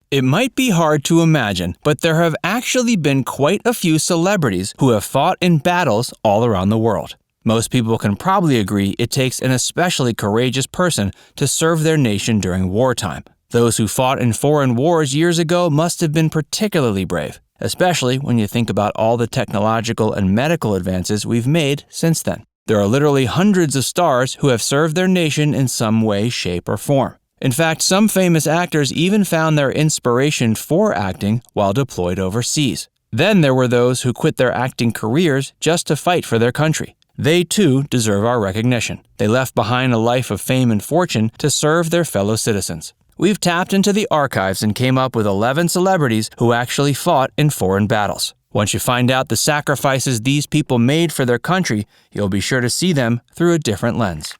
It might be hard to imagine, but there have actually been quite a few celebrities who have fought in battles all around the world. Most people can probably agree it takes an especially courageous person to serve their nation during wartime. Those who fought in foreign wars years ago must have been particularly brave, especially when you think about all the technological and medical advances we've made since then. There are literally hundreds of stars who have served their nation in some way, shape, or form. In fact, some famous actors even found their inspiration for acting while deployed overseas. Then there were those who quit their acting careers just to fight for their country. They too deserve our recognition. They left behind a life of fame and fortune to serve their fellow citizens. We've tapped into the archives and came up with 11 celebrities who actually fought in foreign battles. Once you find out the sacrifices these people made for their country, you'll be sure to see them through a different lens.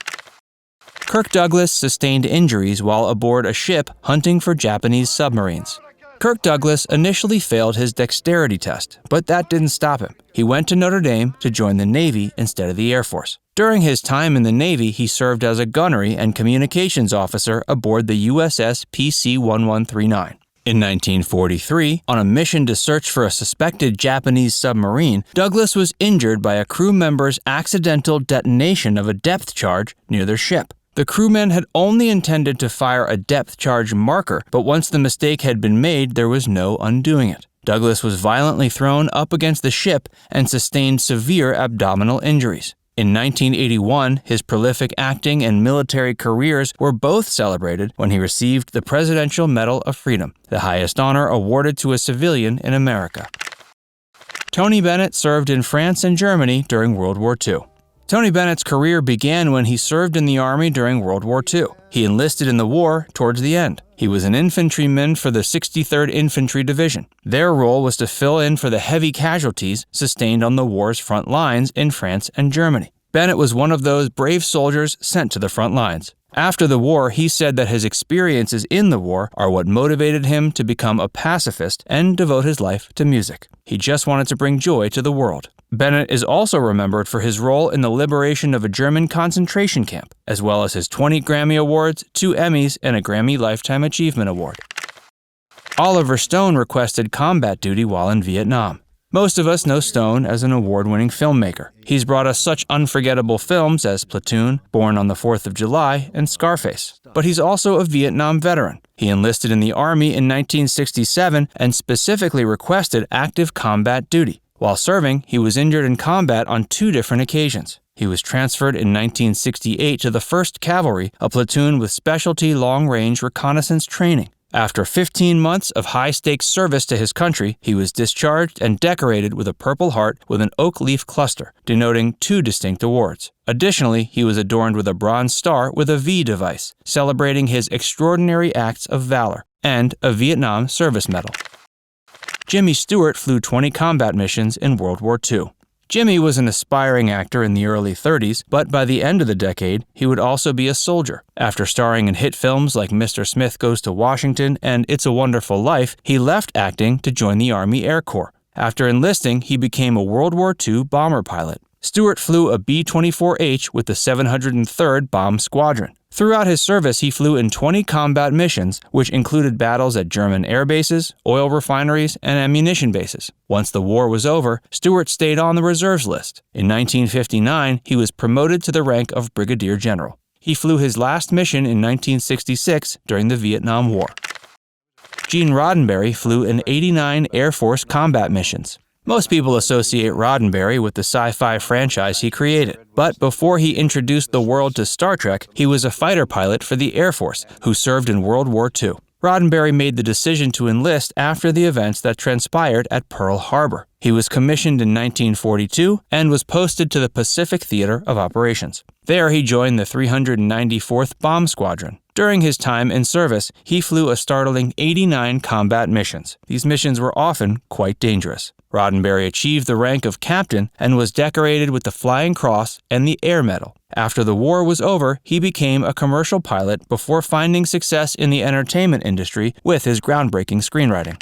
Kirk Douglas sustained injuries while aboard a ship hunting for Japanese submarines. Kirk Douglas initially failed his dexterity test, but that didn't stop him. He went to Notre Dame to join the Navy instead of the Air Force. During his time in the Navy, he served as a gunnery and communications officer aboard the USS PC-1139. In 1943, on a mission to search for a suspected Japanese submarine, Douglas was injured by a crew member's accidental detonation of a depth charge near their ship. The crewmen had only intended to fire a depth charge marker, but once the mistake had been made, there was no undoing it. Douglas was violently thrown up against the ship and sustained severe abdominal injuries. In 1981, his prolific acting and military careers were both celebrated when he received the Presidential Medal of Freedom, the highest honor awarded to a civilian in America. Tony Bennett served in France and Germany during World War II. Tony Bennett's career began when he served in the Army during World War II. He enlisted in the war towards the end. He was an infantryman for the 63rd Infantry Division. Their role was to fill in for the heavy casualties sustained on the war's front lines in France and Germany. Bennett was one of those brave soldiers sent to the front lines. After the war, he said that his experiences in the war are what motivated him to become a pacifist and devote his life to music. He just wanted to bring joy to the world. Bennett is also remembered for his role in the liberation of a German concentration camp, as well as his 20 Grammy Awards, 2 Emmys, and a Grammy Lifetime Achievement Award. Oliver Stone requested combat duty while in Vietnam. Most of us know Stone as an award-winning filmmaker. He's brought us such unforgettable films as Platoon, Born on the 4th of July, and Scarface. But he's also a Vietnam veteran. He enlisted in the Army in 1967 and specifically requested active combat duty. While serving, he was injured in combat on 2 different occasions. He was transferred in 1968 to the 1st Cavalry, a platoon with specialty long-range reconnaissance training. After 15 months of high-stakes service to his country, he was discharged and decorated with a Purple Heart with an oak leaf cluster, denoting 2 distinct awards. Additionally, he was adorned with a Bronze Star with a V device, celebrating his extraordinary acts of valor, and a Vietnam Service Medal. Jimmy Stewart flew 20 combat missions in World War II. Jimmy was an aspiring actor in the early 30s, but by the end of the decade, he would also be a soldier. After starring in hit films like Mr. Smith Goes to Washington and It's a Wonderful Life, he left acting to join the Army Air Corps. After enlisting, he became a World War II bomber pilot. Stewart flew a B-24H with the 703rd Bomb Squadron. Throughout his service, he flew in 20 combat missions, which included battles at German air bases, oil refineries, and ammunition bases. Once the war was over, Stewart stayed on the reserves list. In 1959, he was promoted to the rank of Brigadier General. He flew his last mission in 1966 during the Vietnam War. Gene Roddenberry flew in 89 Air Force combat missions. Most people associate Roddenberry with the sci-fi franchise he created. But before he introduced the world to Star Trek, he was a fighter pilot for the Air Force who served in World War II. Roddenberry made the decision to enlist after the events that transpired at Pearl Harbor. He was commissioned in 1942 and was posted to the Pacific Theater of Operations. There he joined the 394th Bomb Squadron. During his time in service, he flew a startling 89 combat missions. These missions were often quite dangerous. Roddenberry achieved the rank of captain and was decorated with the Flying Cross and the Air Medal. After the war was over, he became a commercial pilot before finding success in the entertainment industry with his groundbreaking screenwriting.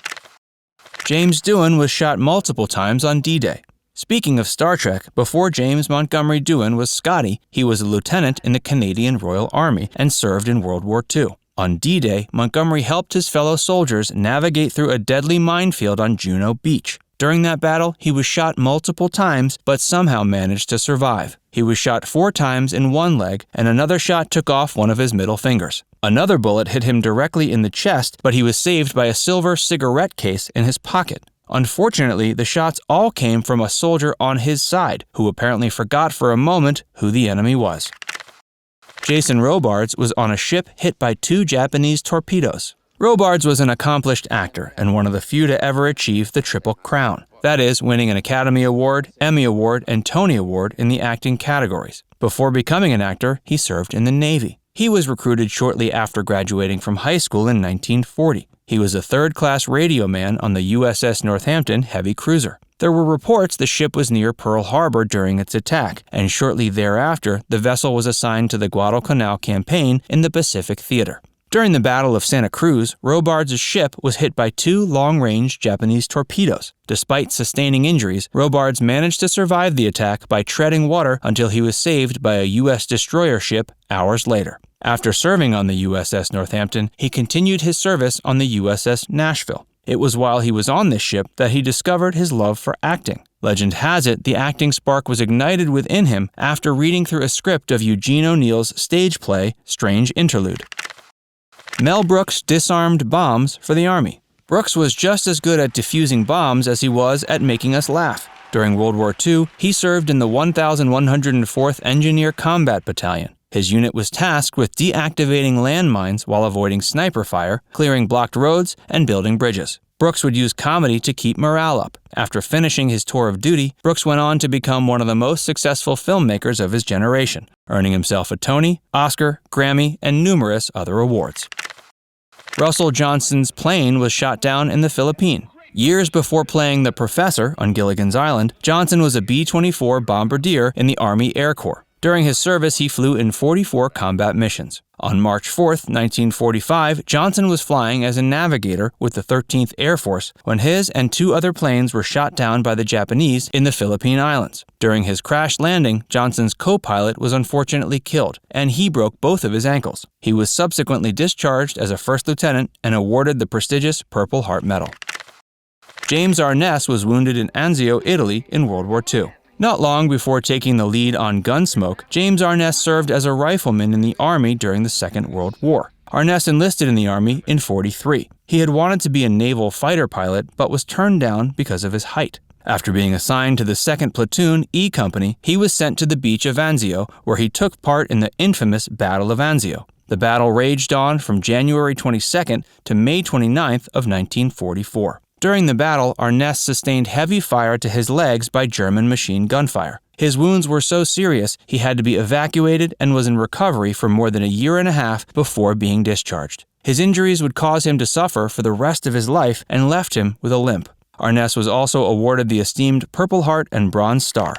James Doohan was shot multiple times on D-Day. Speaking of Star Trek, before James Montgomery Doohan was Scotty, he was a lieutenant in the Canadian Royal Army and served in World War II. On D-Day, Montgomery helped his fellow soldiers navigate through a deadly minefield on Juno Beach. During that battle, he was shot multiple times, but somehow managed to survive. He was shot 4 times in one leg, and another shot took off one of his middle fingers. Another bullet hit him directly in the chest, but he was saved by a silver cigarette case in his pocket. Unfortunately, the shots all came from a soldier on his side, who apparently forgot for a moment who the enemy was. Jason Robards was on a ship hit by 2 Japanese torpedoes. Robards was an accomplished actor and one of the few to ever achieve the Triple Crown. That is, winning an Academy Award, Emmy Award, and Tony Award in the acting categories. Before becoming an actor, he served in the Navy. He was recruited shortly after graduating from high school in 1940. He was a third-class radio man on the USS Northampton heavy cruiser. There were reports the ship was near Pearl Harbor during its attack, and shortly thereafter, the vessel was assigned to the Guadalcanal campaign in the Pacific Theater. During the Battle of Santa Cruz, Robards' ship was hit by 2 long-range Japanese torpedoes. Despite sustaining injuries, Robards managed to survive the attack by treading water until he was saved by a U.S. destroyer ship hours later. After serving on the USS Northampton, he continued his service on the USS Nashville. It was while he was on this ship that he discovered his love for acting. Legend has it the acting spark was ignited within him after reading through a script of Eugene O'Neill's stage play, Strange Interlude. Mel Brooks disarmed bombs for the Army. Brooks was just as good at defusing bombs as he was at making us laugh. During World War II, he served in the 1104th Engineer Combat Battalion. His unit was tasked with deactivating landmines while avoiding sniper fire, clearing blocked roads, and building bridges. Brooks would use comedy to keep morale up. After finishing his tour of duty, Brooks went on to become one of the most successful filmmakers of his generation, earning himself a Tony, Oscar, Grammy, and numerous other awards. Russell Johnson's plane was shot down in the Philippines. Years before playing the Professor on Gilligan's Island, Johnson was a B-24 bombardier in the Army Air Corps. During his service, he flew in 44 combat missions. On March 4, 1945, Johnson was flying as a navigator with the 13th Air Force when his and 2 other planes were shot down by the Japanese in the Philippine Islands. During his crash landing, Johnson's co-pilot was unfortunately killed, and he broke both of his ankles. He was subsequently discharged as a first lieutenant and awarded the prestigious Purple Heart Medal. James Arness was wounded in Anzio, Italy in World War II. Not long before taking the lead on Gunsmoke, James Arness served as a rifleman in the Army during the Second World War. Arness enlisted in the Army in 1943. He had wanted to be a naval fighter pilot, but was turned down because of his height. After being assigned to the 2nd Platoon E Company, he was sent to the beach of Anzio, where he took part in the infamous Battle of Anzio. The battle raged on from January 22nd to May 29th of 1944. During the battle, Arness sustained heavy fire to his legs by German machine gun fire. His wounds were so serious, he had to be evacuated and was in recovery for more than a year and a half before being discharged. His injuries would cause him to suffer for the rest of his life and left him with a limp. Arness was also awarded the esteemed Purple Heart and Bronze Star.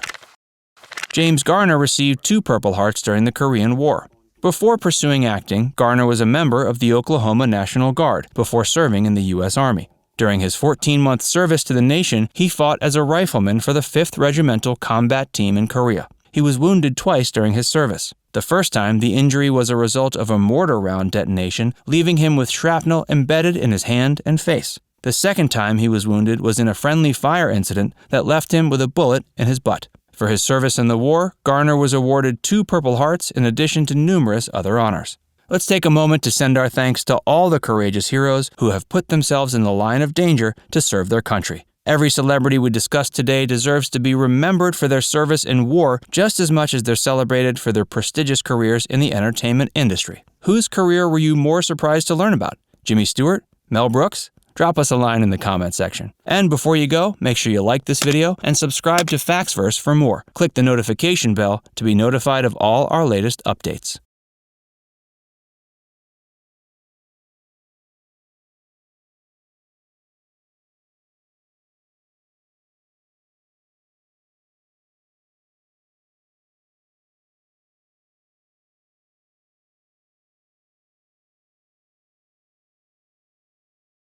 James Garner received 2 Purple Hearts during the Korean War. Before pursuing acting, Garner was a member of the Oklahoma National Guard before serving in the U.S. Army. During his 14-month service to the nation, he fought as a rifleman for the 5th Regimental Combat Team in Korea. He was wounded twice during his service. The first time, the injury was a result of a mortar round detonation, leaving him with shrapnel embedded in his hand and face. The second time he was wounded was in a friendly fire incident that left him with a bullet in his butt. For his service in the war, Garner was awarded 2 Purple Hearts in addition to numerous other honors. Let's take a moment to send our thanks to all the courageous heroes who have put themselves in the line of danger to serve their country. Every celebrity we discussed today deserves to be remembered for their service in war just as much as they're celebrated for their prestigious careers in the entertainment industry. Whose career were you more surprised to learn about? Jimmy Stewart? Mel Brooks? Drop us a line in the comment section. And before you go, make sure you like this video and subscribe to Factsverse for more. Click the notification bell to be notified of all our latest updates.